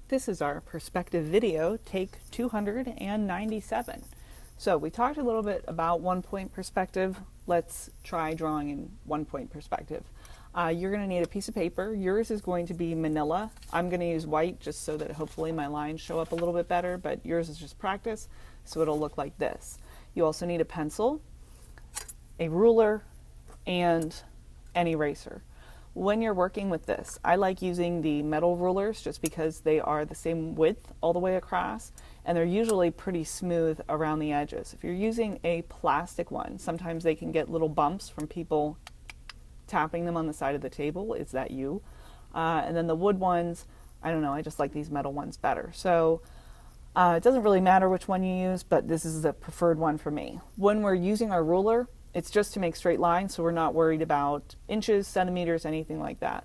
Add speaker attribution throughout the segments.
Speaker 1: This is our perspective video, take 297. So we talked a little bit about 1-point perspective. Let's try drawing in 1-point perspective. You're going to need a piece of paper. Yours is going to be manila. I'm going to use white just so that hopefully my lines show up a little bit better, but yours is just practice, so it'll look like this. You also need a pencil, a ruler, and an eraser. When you're working with this, I like using the metal rulers just because they are the same width all the way across, and they're usually pretty smooth around the edges. If you're using a plastic one, sometimes they can get little bumps from people tapping them on the side of the table. Is that you? And then the wood ones, I don't know, I just like these metal ones better. So it doesn't really matter which one you use, but this is the preferred one for me. When we're using our ruler, it's just to make straight lines, so we're not worried about inches, centimeters, anything like that.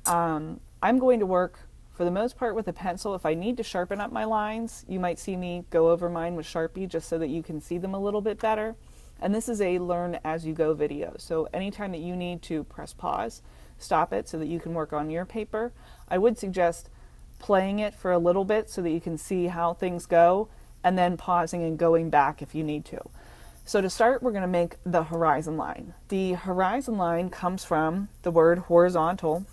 Speaker 1: I'm going to work, for the most part, with a pencil. If I need to sharpen up my lines, you might see me go over mine with Sharpie just so that you can see them a little bit better. And this is a learn as you go video, so anytime that you need to press pause, stop it so that you can work on your paper. I would suggest playing it for a little bit so that you can see how things go, and then pausing and going back if you need to. So to start, we're going to make the horizon line. The horizon line comes from the word horizontal.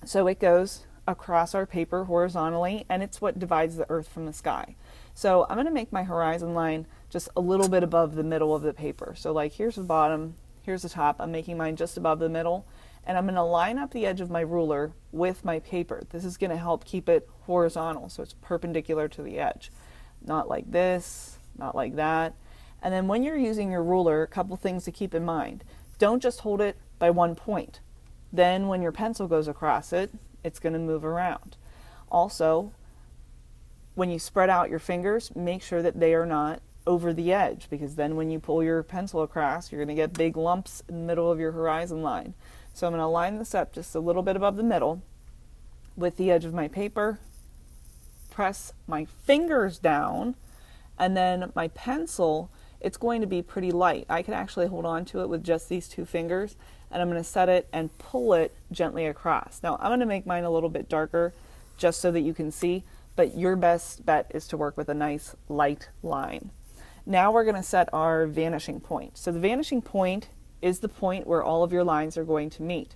Speaker 1: So it goes across our paper horizontally, and it's what divides the earth from the sky. So I'm going to make my horizon line just a little bit above the middle of the paper. So like here's the bottom, here's the top. I'm making mine just above the middle, and I'm going to line up the edge of my ruler with my paper. This is going to help keep it horizontal, so it's perpendicular to the edge. Not like this, not like that. And then when you're using your ruler, a couple things to keep in mind. Don't just hold it by one point. Then when your pencil goes across it, it's going to move around. Also, when you spread out your fingers, make sure that they are not over the edge, because then when you pull your pencil across, you're going to get big lumps in the middle of your horizon line. So I'm going to line this up just a little bit above the middle with the edge of my paper, press my fingers down, and then my pencil, it's going to be pretty light. I can actually hold on to it with just these two fingers, and I'm going to set it and pull it gently across. Now I'm going to make mine a little bit darker just so that you can see, but your best bet is to work with a nice light line. Now we're going to set our vanishing point. So the vanishing point is the point where all of your lines are going to meet.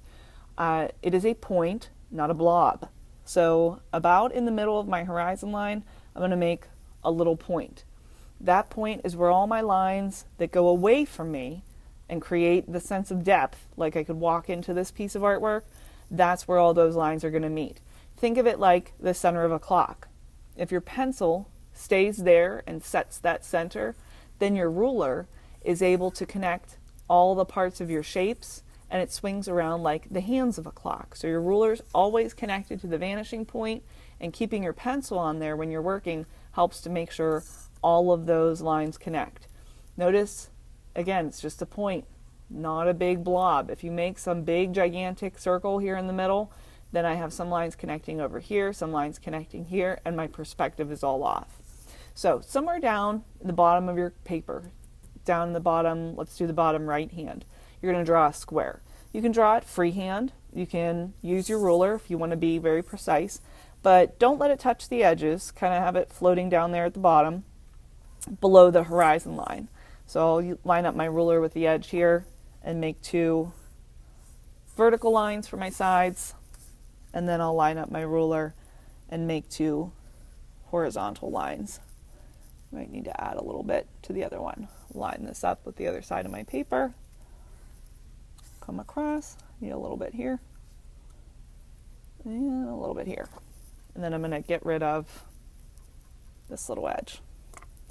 Speaker 1: It is a point, not a blob. So about in the middle of my horizon line, I'm going to make a little point. That point is where all my lines that go away from me and create the sense of depth, like I could walk into this piece of artwork, that's where all those lines are going to meet. Think of it like the center of a clock. If your pencil stays there and sets that center, then your ruler is able to connect all the parts of your shapes, and it swings around like the hands of a clock. So your ruler's always connected to the vanishing point, and keeping your pencil on there when you're working helps to make sure all of those lines connect. Notice, again, it's just a point, not a big blob. If you make some big gigantic circle here in the middle, then I have some lines connecting over here, some lines connecting here, and my perspective is all off. So somewhere down the bottom of your paper, down the bottom, let's do the bottom right hand, you're going to draw a square. You can draw it freehand. You can use your ruler if you want to be very precise, but don't let it touch the edges. Kind of have it floating down there at the bottom below the horizon line. So I'll line up my ruler with the edge here and make two vertical lines for my sides, and then I'll line up my ruler and make two horizontal lines. Might need to add a little bit to the other one. Line this up with the other side of my paper, come across, need a little bit here, and a little bit here. And then I'm going to get rid of this little edge.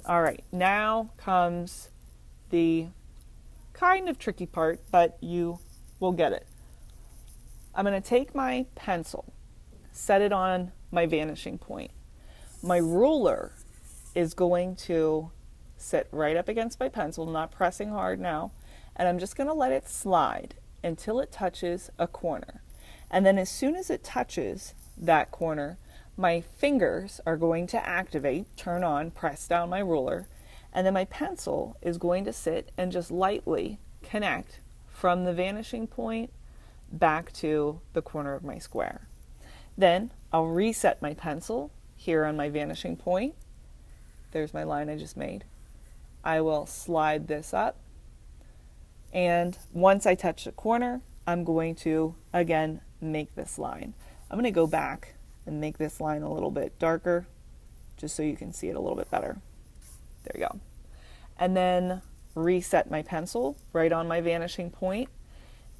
Speaker 1: All right, now comes the kind of tricky part, but you will get it. I'm going to take my pencil, set it on my vanishing point. My ruler is going to sit right up against my pencil, not pressing hard now, and I'm just going to let it slide until it touches a corner. And then as soon as it touches that corner, my fingers are going to activate, turn on, press down my ruler, and then my pencil is going to sit and just lightly connect from the vanishing point back to the corner of my square. Then I'll reset my pencil here on my vanishing point. There's my line I just made. I will slide this up, and once I touch the corner, I'm going to again make this line. I'm going to go back and make this line a little bit darker just so you can see it a little bit better. There you go. And then reset my pencil right on my vanishing point.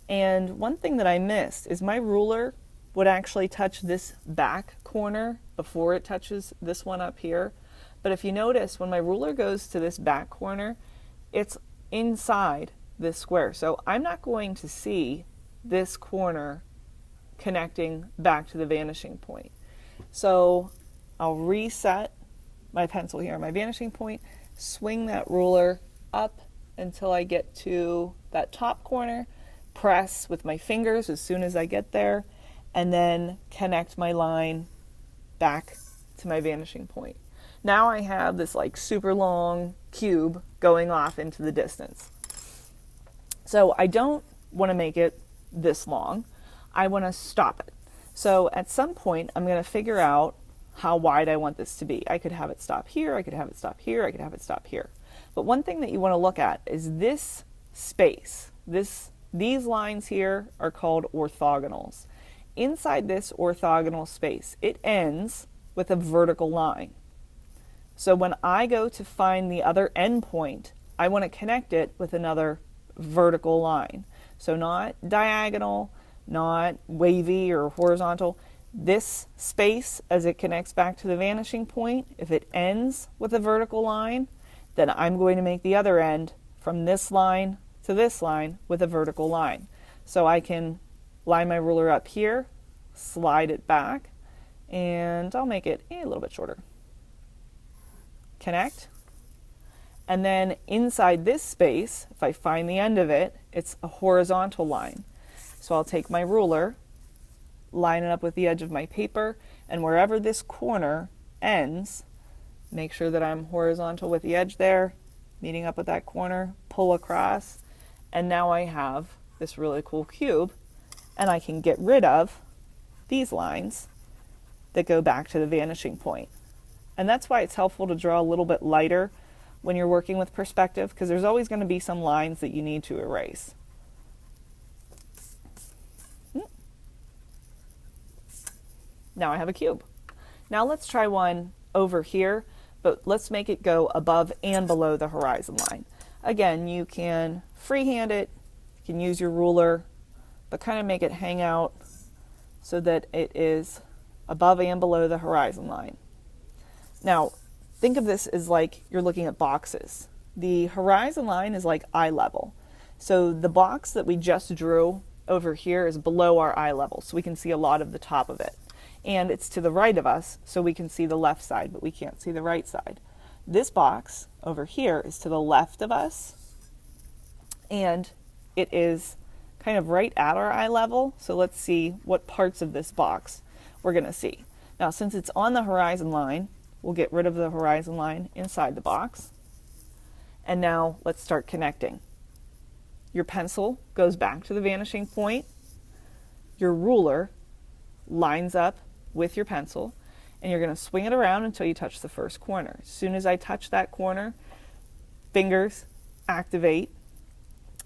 Speaker 1: And one thing that I missed is my ruler would actually touch this back corner before it touches this one up here. But if you notice, when my ruler goes to this back corner, it's inside this square. So I'm not going to see this corner connecting back to the vanishing point. So I'll reset my pencil here on my vanishing point, swing that ruler up until I get to that top corner, press with my fingers as soon as I get there, and then connect my line back to my vanishing point. Now I have this like super long cube going off into the distance. So I don't want to make it this long. I want to stop it. So at some point I'm going to figure out how wide I want this to be. I could have it stop here, I could have it stop here, I could have it stop here. But one thing that you want to look at is this space. These lines here are called orthogonals. Inside this orthogonal space, it ends with a vertical line. So when I go to find the other endpoint, I want to connect it with another vertical line. So not diagonal, not wavy or horizontal. This space, as it connects back to the vanishing point, if it ends with a vertical line, then I'm going to make the other end from this line to this line with a vertical line. So I can line my ruler up here, slide it back, and I'll make it a little bit shorter. Connect. And then inside this space, if I find the end of it, it's a horizontal line. So I'll take my ruler, line it up with the edge of my paper, and wherever this corner ends, make sure that I'm horizontal with the edge there, meeting up with that corner, pull across, and now I have this really cool cube, and I can get rid of these lines that go back to the vanishing point. And that's why it's helpful to draw a little bit lighter when you're working with perspective, because there's always going to be some lines that you need to erase. Now I have a cube. Now let's try one over here, but let's make it go above and below the horizon line. Again, you can freehand it, you can use your ruler, but kind of make it hang out so that it is above and below the horizon line. Now, think of this as like you're looking at boxes. The horizon line is like eye level. So the box that we just drew over here is below our eye level, so we can see a lot of the top of it. And it's to the right of us, so we can see the left side, but we can't see the right side. This box over here is to the left of us, and it is kind of right at our eye level. So let's see what parts of this box we're going to see. Now, since it's on the horizon line, we'll get rid of the horizon line inside the box. And now let's start connecting. Your pencil goes back to the vanishing point. Your ruler lines up with your pencil, and you're going to swing it around until you touch the first corner. As soon as I touch that corner, fingers activate.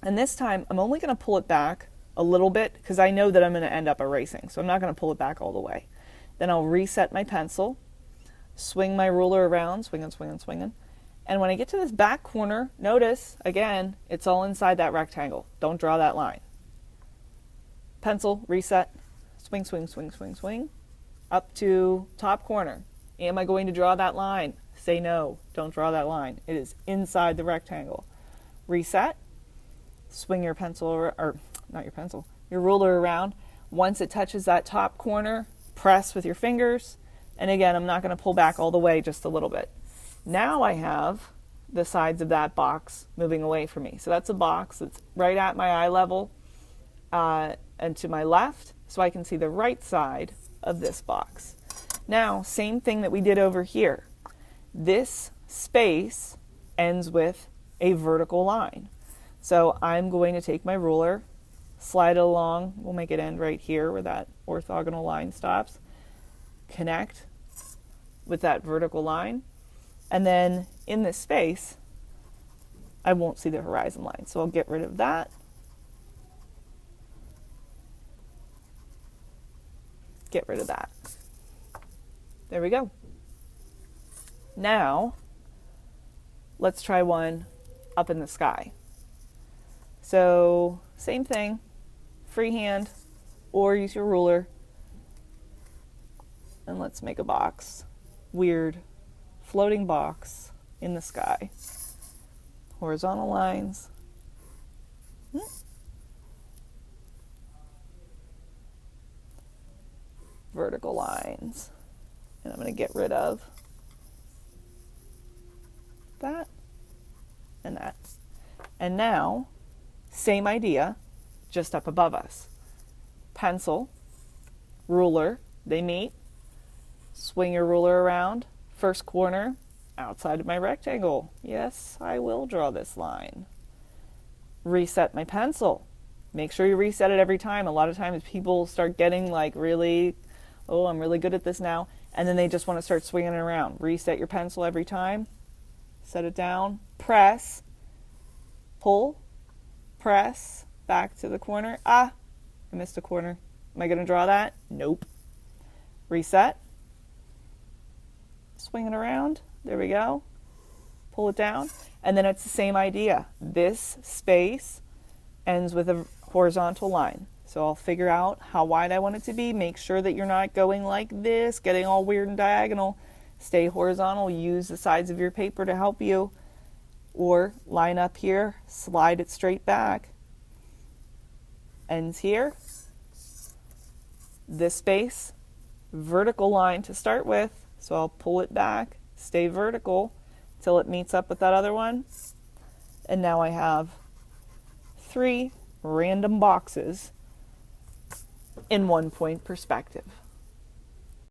Speaker 1: And this time I'm only going to pull it back a little bit because I know that I'm going to end up erasing. So I'm not going to pull it back all the way. Then I'll reset my pencil, swing my ruler around, swinging, swinging, swinging. And when I get to this back corner, notice, again, it's all inside that rectangle. Don't draw that line. Pencil, reset, swing, swing, swing, swing, swing, up to top corner. Am I going to draw that line? Say no, don't draw that line. It is inside the rectangle. Reset, swing your pencil, or not your pencil, your ruler around. Once it touches that top corner, press with your fingers. And again, I'm not going to pull back all the way, just a little bit. Now I have the sides of that box moving away from me. So that's a box that's right at my eye level and to my left, so I can see the right side of this box. Now, same thing that we did over here. This space ends with a vertical line. So I'm going to take my ruler, slide it along. We'll make it end right here where that orthogonal line stops. Connect, with that vertical line. And then in this space, I won't see the horizon line. So I'll get rid of that. Get rid of that. There we go. Now, let's try one up in the sky. So, same thing, freehand, or use your ruler. And let's make a box. Weird floating box in the sky. Horizontal lines. Vertical lines. And I'm going to get rid of that and that. And now, same idea, just up above us. Pencil, ruler, they meet. Swing your ruler around. First corner, outside of my rectangle. Yes, I will draw this line. Reset my pencil. Make sure you reset it every time. A lot of times people start getting like really, oh, I'm really good at this now. And then they just want to start swinging it around. Reset your pencil every time. Set it down. Press. Pull. Press. Back to the corner. Ah, I missed a corner. Am I going to draw that? Nope. Reset. Swing it around. There we go. Pull it down. And then it's the same idea. This space ends with a horizontal line. So I'll figure out how wide I want it to be. Make sure that you're not going like this, getting all weird and diagonal. Stay horizontal. Use the sides of your paper to help you. Or line up here, slide it straight back. Ends here. This space, vertical line to start with. So I'll pull it back, stay vertical till it meets up with that other one. And now I have 3 random boxes in 1 point perspective.